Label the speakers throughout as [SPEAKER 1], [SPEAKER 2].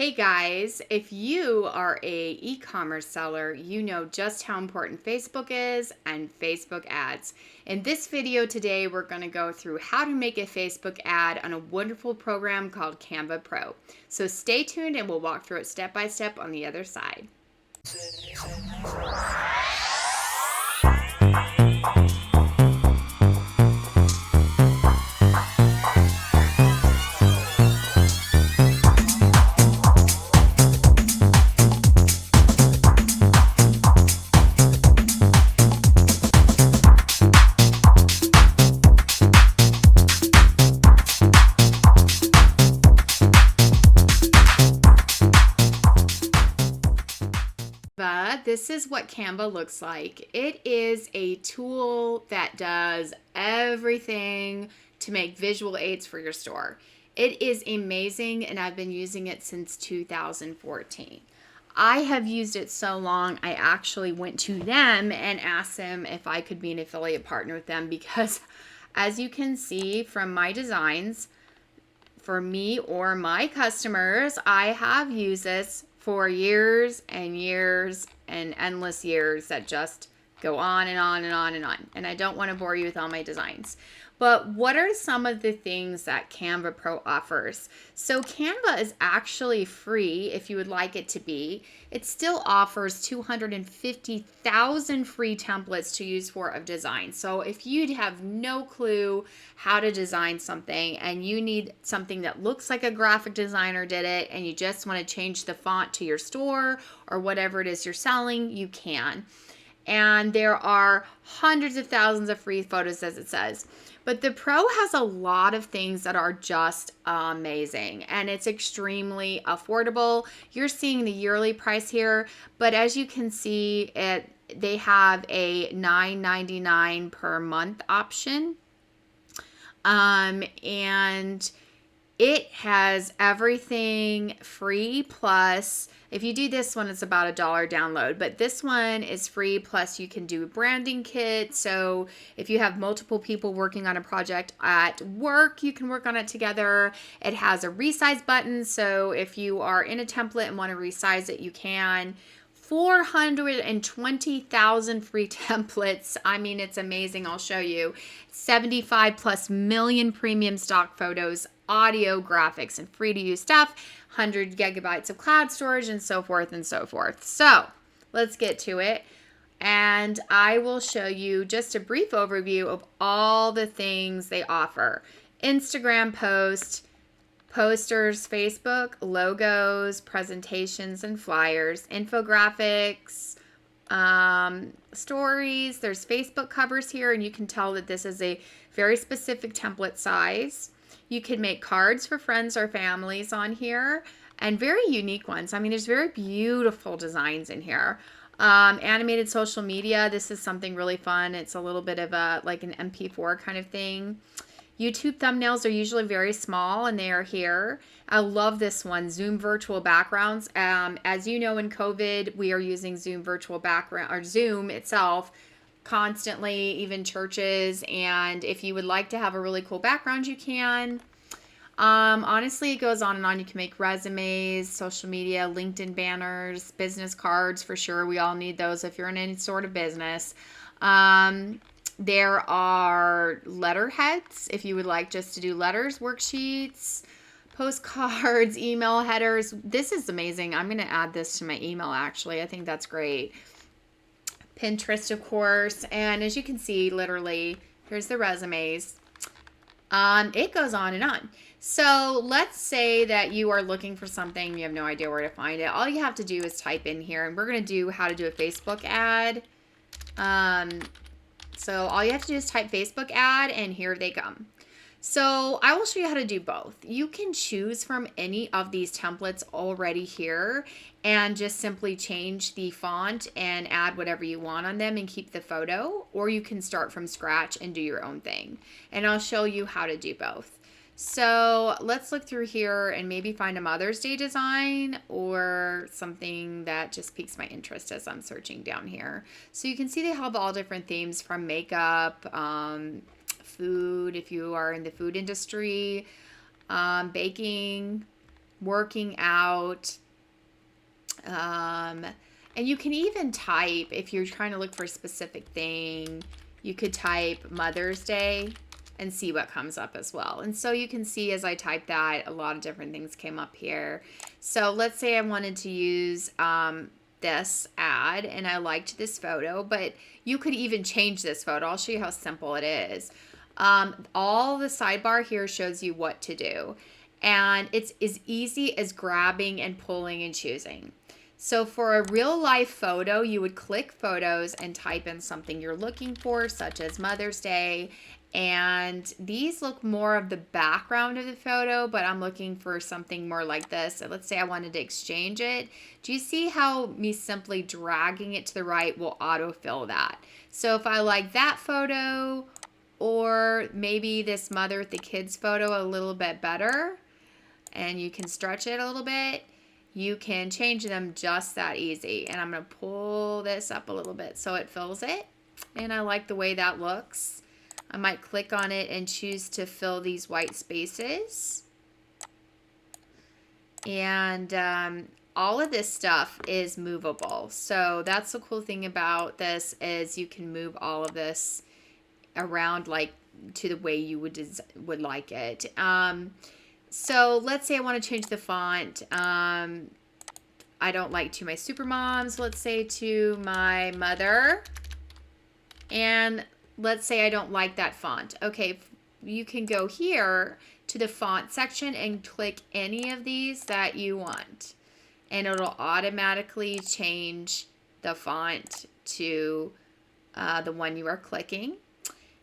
[SPEAKER 1] Hey guys, if you are a e-commerce seller, you know just how important Facebook is and Facebook ads. In this video today, we're going to go through how to make a Facebook ad on a wonderful program called Canva Pro. So stay tuned and we'll walk through it step by step on the other side. But this is what Canva looks like. It is a tool that does everything to make visual aids for your store. It is amazing, and I've been using it since 2014. I have used it so long, I actually went to them and asked them if I could be an affiliate partner with them because, as you can see from my designs, for me or my customers, I have used this for years and years and endless years that just go on and on and on and on. And I don't want to bore you with all my designs. But what are some of the things that Canva Pro offers? So Canva is actually free if you would like it to be. It still offers 250,000 free templates to use for of design. So if you have no clue how to design something and you need something that looks like a graphic designer did it and you just want to change the font to your store or whatever it is you're selling, you can. And there are hundreds of thousands of free photos, as it says. But the Pro has a lot of things that are just amazing, and it's extremely affordable. You're seeing the yearly price here, but as you can see, they have a $9.99 per month option, and it has everything free, plus if you do this one, it's about $1 download, but this one is free, plus you can do a branding kit. So if you have multiple people working on a project at work, you can work on it together. It has a resize button, so if you are in a template and want to resize it, you can. 420,000 free templates. I mean, it's amazing. I'll show you. 75 plus million premium stock photos, audio, graphics, and free to use stuff. 100 gigabytes of cloud storage, and so forth and so forth. So let's get to it. And I will show you just a brief overview of all the things they offer. Instagram post, posters, Facebook, logos, presentations and flyers, infographics, stories. There's Facebook covers here, and you can tell that this is a very specific template size. You can make cards for friends or families on here, and very unique ones. I mean, there's very beautiful designs in here. Animated social media. This is something really fun. It's a little bit of like an MP4 kind of thing. YouTube thumbnails are usually very small, and they are here. I love this one, Zoom virtual backgrounds. As you know, in COVID, we are using Zoom virtual background, or Zoom itself, constantly, even churches. And if you would like to have a really cool background, you can. Honestly, it goes on and on. You can make resumes, social media, LinkedIn banners, business cards for sure. We all need those if you're in any sort of business. There are letterheads if you would like just to do letters, worksheets, postcards, email headers. This is amazing. I'm going to add this to my email, actually. I think that's great. Pinterest, of course. And as you can see, literally, here's the resumes. It goes on and on. So let's say that you are looking for something, you have no idea where to find it. All you have to do is type in here, and we're going to do how to do a Facebook ad. So all you have to do is type Facebook ad, and here they come. So I will show you how to do both. You can choose from any of these templates already here and just simply change the font and add whatever you want on them and keep the photo, or you can start from scratch and do your own thing. And I'll show you how to do both. So let's look through here and maybe find a Mother's Day design or something that just piques my interest as I'm searching down here. So you can see they have all different themes from makeup, food, if you are in the food industry, baking, working out. And you can even type, if you're trying to look for a specific thing, you could type Mother's Day and see what comes up as well. And so you can see as I type that, a lot of different things came up here. So let's say I wanted to use this ad and I liked this photo, but you could even change this photo. I'll show you how simple it is. All the sidebar here shows you what to do. And it's as easy as grabbing and pulling and choosing. So for a real life photo, you would click photos and type in something you're looking for, such as Mother's Day. And these look more of the background of the photo, but I'm looking for something more like this. So let's say I wanted to exchange it. Do you see how me simply dragging it to the right will autofill that? So if I like that photo, or maybe this mother with the kids photo a little bit better, and you can stretch it a little bit, you can change them just that easy. And I'm going to pull this up a little bit so it fills it. And I like the way that looks. I might click on it and choose to fill these white spaces. And all of this stuff is movable. So that's the cool thing about this, is you can move all of this around like to the way you would like it. So let's say I want to change the font. I don't like to my supermoms. Let's say to my mother. And let's say I don't like that font. Okay, you can go here to the font section and click any of these that you want. And it'll automatically change the font to the one you are clicking.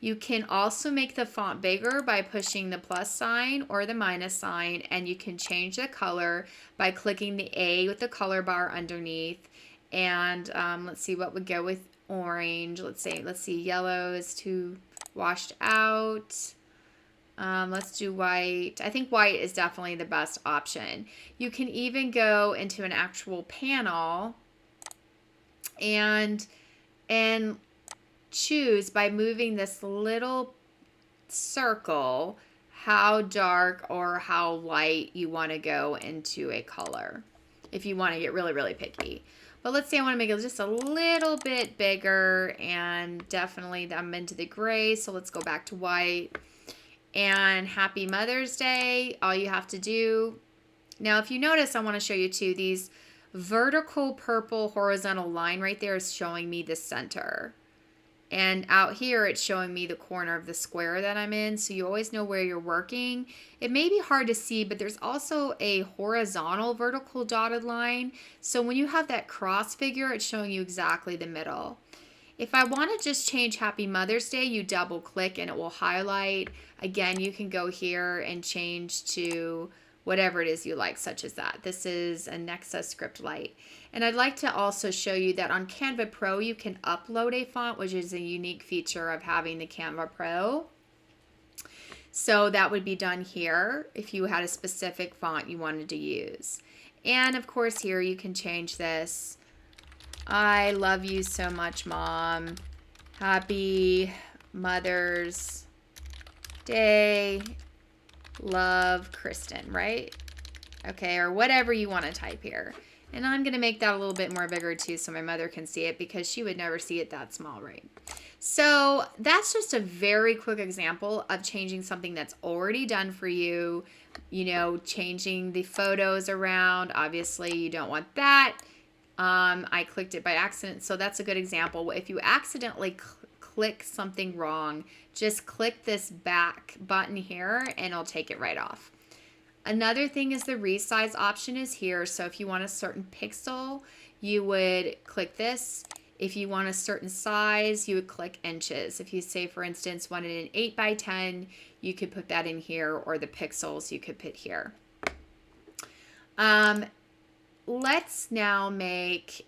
[SPEAKER 1] You can also make the font bigger by pushing the plus sign or the minus sign, and you can change the color by clicking the A with the color bar underneath. And let's see what would go with orange. Let's see, yellow is too washed out. Let's do white. I think white is definitely the best option. You can even go into an actual panel and choose by moving this little circle how dark or how light you want to go into a color, if you want to get really, really picky. But let's say I want to make it just a little bit bigger, and definitely I'm into the gray, so let's go back to white. And Happy Mother's Day, all you have to do. Now, if you notice, I want to show you too, these vertical purple horizontal line right there is showing me the center. And out here, it's showing me the corner of the square that I'm in, so you always know where you're working. It may be hard to see, but there's also a horizontal vertical dotted line. So when you have that cross figure, it's showing you exactly the middle. If I want to just change Happy Mother's Day, you double click and it will highlight. Again, you can go here and change to whatever it is you like, such as that. This is a Nexa script light. And I'd like to also show you that on Canva Pro, you can upload a font, which is a unique feature of having the Canva Pro. So that would be done here if you had a specific font you wanted to use. And of course here you can change this. I love you so much, Mom. Happy Mother's Day. Love, Kristen, right? Okay, or whatever you want to type here. And I'm going to make that a little bit more bigger too so my mother can see it, because she would never see it that small, right? So that's just a very quick example of changing something that's already done for you. You know, changing the photos around. Obviously, you don't want that. I clicked it by accident, so that's a good example. If you accidentally click something wrong, just click this back button here and it'll take it right off. Another thing is the resize option is here. So if you want a certain pixel, you would click this. If you want a certain size, you would click inches. If you say, for instance, wanted an 8 by 10, you could put that in here, or the pixels you could put here. Let's now make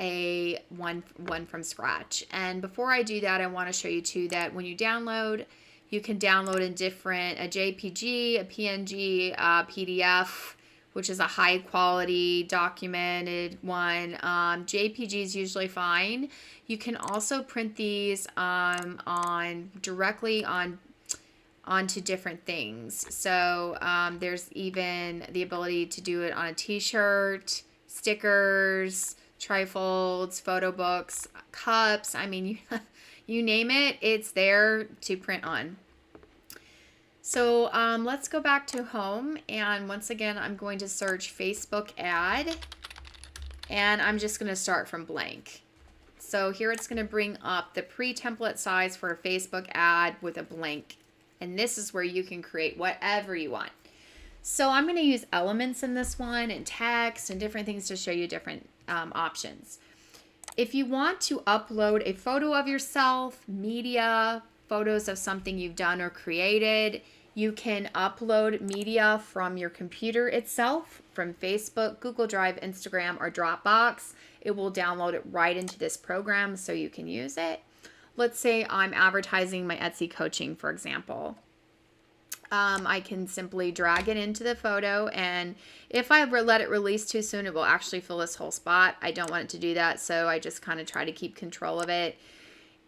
[SPEAKER 1] a one from scratch. And before I do that, I want to show you too that when you download, you can download in different, a JPG, a PNG, a PDF, which is a high quality documented one. JPG is usually fine. You can also print these directly on onto different things. So there's even the ability to do it on a t-shirt, stickers, trifolds, photo books, cups. I mean, you name it, it's there to print on. So let's go back to home, and once again I'm going to search Facebook ad, and I'm just going to start from blank. So here it's going to bring up the pre-template size for a Facebook ad with a blank, and this is where you can create whatever you want. So I'm going to use elements in this one and text and different things to show you different options. If you want to upload a photo of yourself, media, photos of something you've done or created, you can upload media from your computer itself, from Facebook, Google Drive, Instagram, or Dropbox. It will download it right into this program so you can use it. Let's say I'm advertising my Etsy coaching, for example. I can simply drag it into the photo, and if I let it release too soon, it will actually fill this whole spot. I don't want it to do that, so I just kind of try to keep control of it.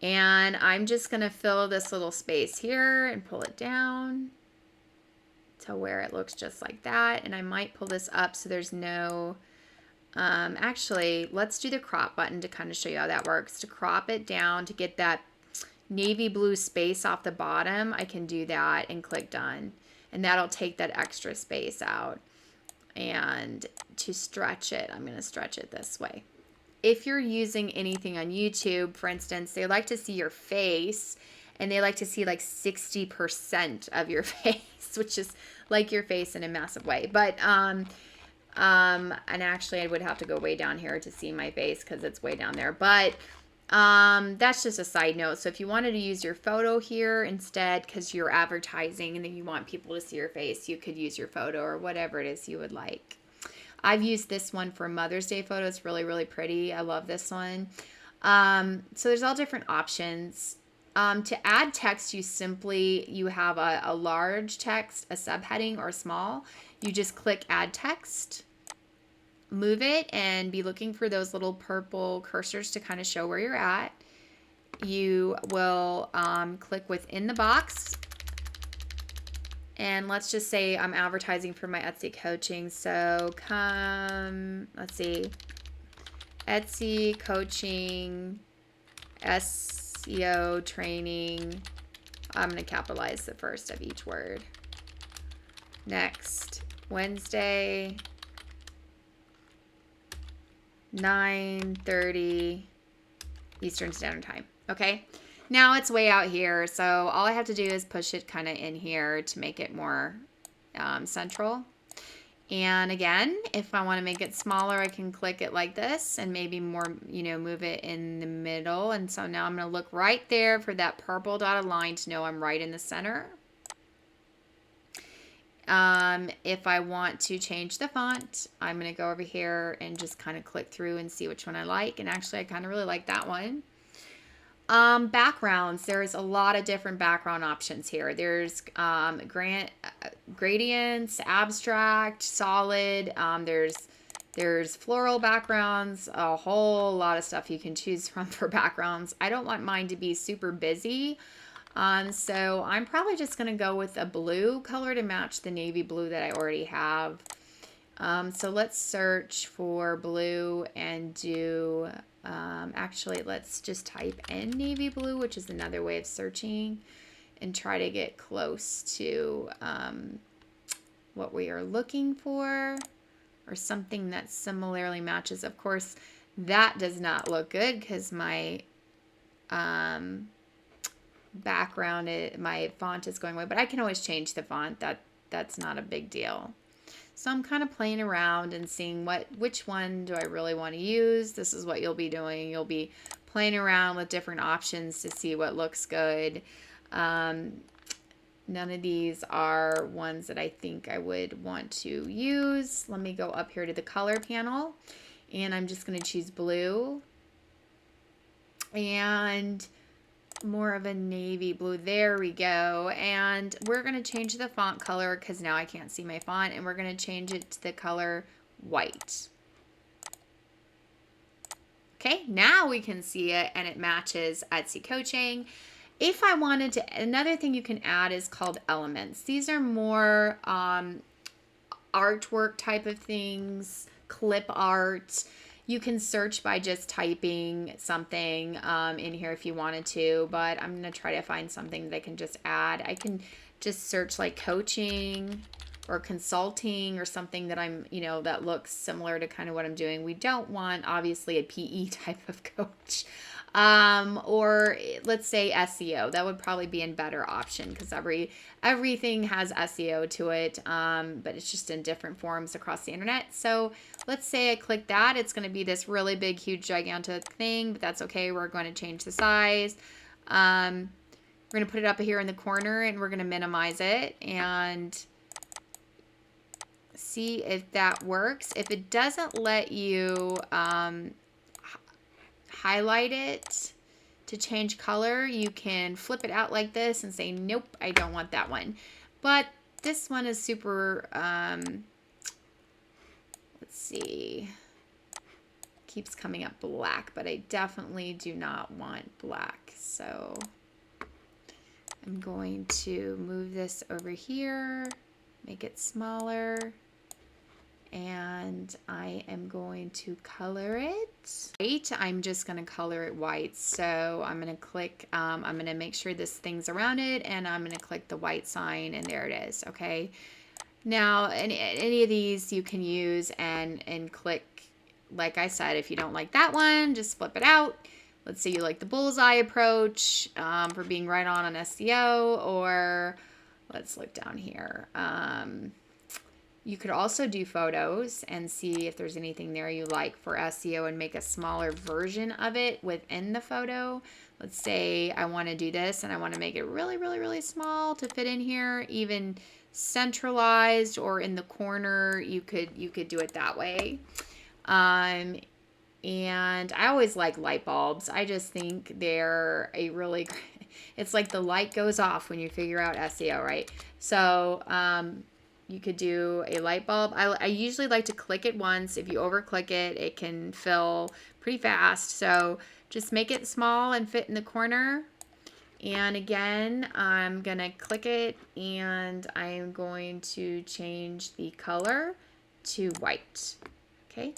[SPEAKER 1] And I'm just going to fill this little space here and pull it down to where it looks just like that. And I might pull this up so there's no, actually, let's do the crop button to kind of show you how that works. To crop it down to get that navy blue space off the bottom, I can do that and click done. And that'll take that extra space out. And to stretch it, I'm going to stretch it this way. If you're using anything on YouTube, for instance, they like to see your face, and they like to see like 60% of your face, which is like your face in a massive way. But and actually I would have to go way down here to see my face because it's way down there. But that's just a side note. So if you wanted to use your photo here instead, because you're advertising and then you want people to see your face, you could use your photo or whatever it is you would like. I've used this one for Mother's Day photo. It's really, really pretty. I love this one. So there's all different options. To add text, you have a large text, a subheading, or small. You just click add text, move it, and be looking for those little purple cursors to kind of show where you're at. You will click within the box. And let's just say I'm advertising for my Etsy coaching. So let's see, Etsy coaching, SEO training. I'm going to capitalize the first of each word. Next, Wednesday, 9:30 Eastern Standard Time. Okay. Now it's way out here, so all I have to do is push it kind of in here to make it more central. And again, if I want to make it smaller, I can click it like this and maybe more, move it in the middle. And so now I'm going to look right there for that purple dotted line to know I'm right in the center. If I want to change the font, I'm going to go over here and just kind of click through and see which one I like. And actually, I kind of really like that one. Backgrounds, there's a lot of different background options here. There's gradients, abstract, solid, there's floral backgrounds, a whole lot of stuff you can choose from for backgrounds. I don't want mine to be super busy, so I'm probably just going to go with a blue color to match the navy blue that I already have. So let's search for blue and do actually, let's just type in navy blue, which is another way of searching, and try to get close to what we are looking for, or something that similarly matches. Of course, that does not look good because my background, my font is going away, but I can always change the font. That's not a big deal. So I'm kind of playing around and seeing which one do I really want to use. This is what you'll be doing. You'll be playing around with different options to see what looks good. None of these are ones that I think I would want to use. Let me go up here to the color panel, and I'm just going to choose blue and more of a navy blue. There we go. And we're going to change the font color because now I can't see my font, and we're going to change it to the color white. Okay, now we can see it and it matches Etsy coaching. If I wanted to, another thing you can add is called elements. These are more artwork type of things, clip art. You can search by just typing something in here if you wanted to, but I'm going to try to find something that I can just add. I can just search like coaching or consulting or something that I'm, you know, that looks similar to kind of what I'm doing. We don't want obviously a PE type of coach. Or let's say SEO. That would probably be a better option because everything has SEO to it, but it's just in different forms across the internet. So let's say I click that. It's going to be this really big, huge, gigantic thing, but that's okay. We're going to change the size. We're going to put it up here in the corner, and we're going to minimize it and see if that works. If it doesn't let you highlight it to change color, you can flip it out like this and say, nope, I don't want that one. But this one is super, let's see, keeps coming up black, but I definitely do not want black. So I'm going to move this over here, make it smaller, and I am going to color it white. I'm just going to color it white. So I'm going to click, I'm going to make sure this thing's around it, and I'm going to click the white sign, and there it is. Okay. Now, any of these you can use and click, like I said, if you don't like that one, just flip it out. Let's say you like the bullseye approach for being right on SEO, or let's look down here. You could also do photos and see if there's anything there you like for SEO and make a smaller version of it within the photo. Let's say I want to do this and I want to make it really, really, really small to fit in here, even centralized or in the corner. You could do it that way. And I always like light bulbs. I just think they're a really, it's like the light goes off when you figure out SEO, right? So, you could do a light bulb. I usually like to click it once. If you over click it, it can fill pretty fast. So just make it small and fit in the corner. And again, I'm going to click it, and I'm going to change the color to white. Okay.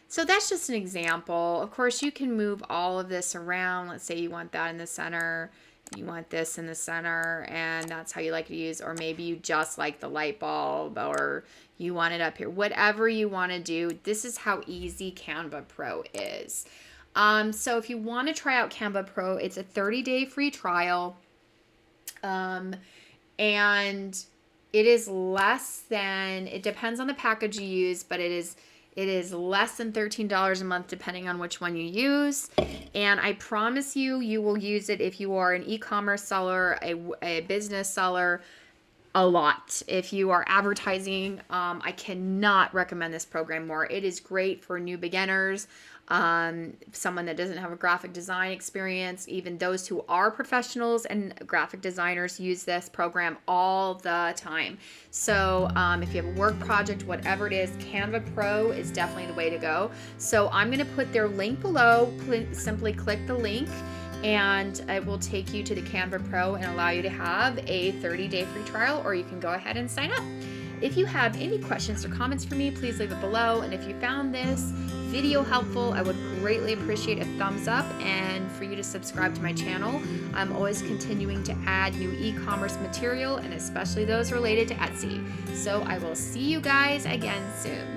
[SPEAKER 1] So that's just an example. Of course, you can move all of this around. Let's say you want that in the center. You want this in the center, and that's how you like to use, or maybe you just like the light bulb, or you want it up here. Whatever you want to do, this is how easy Canva Pro is. So if you want to try out Canva Pro, it's a 30-day free trial, and it is less than, it depends on the package you use, but it is less than $13 a month depending on which one you use. And I promise you, you will use it if you are an e-commerce seller, a business seller, a lot. If you are advertising, I cannot recommend this program more. It is great for new beginners, someone that doesn't have a graphic design experience. Even those who are professionals and graphic designers use this program all the time. So if you have a work project, whatever it is, Canva Pro is definitely the way to go. So I'm going to put their link below. Simply click the link, and it will take you to the Canva Pro and allow you to have a 30-day free trial, or you can go ahead and sign up. If you have any questions or comments for me, please leave it below. And if you found this video helpful, I would greatly appreciate a thumbs up, and for you to subscribe to my channel. I'm always continuing to add new e-commerce material, and especially those related to Etsy. So I will see you guys again soon.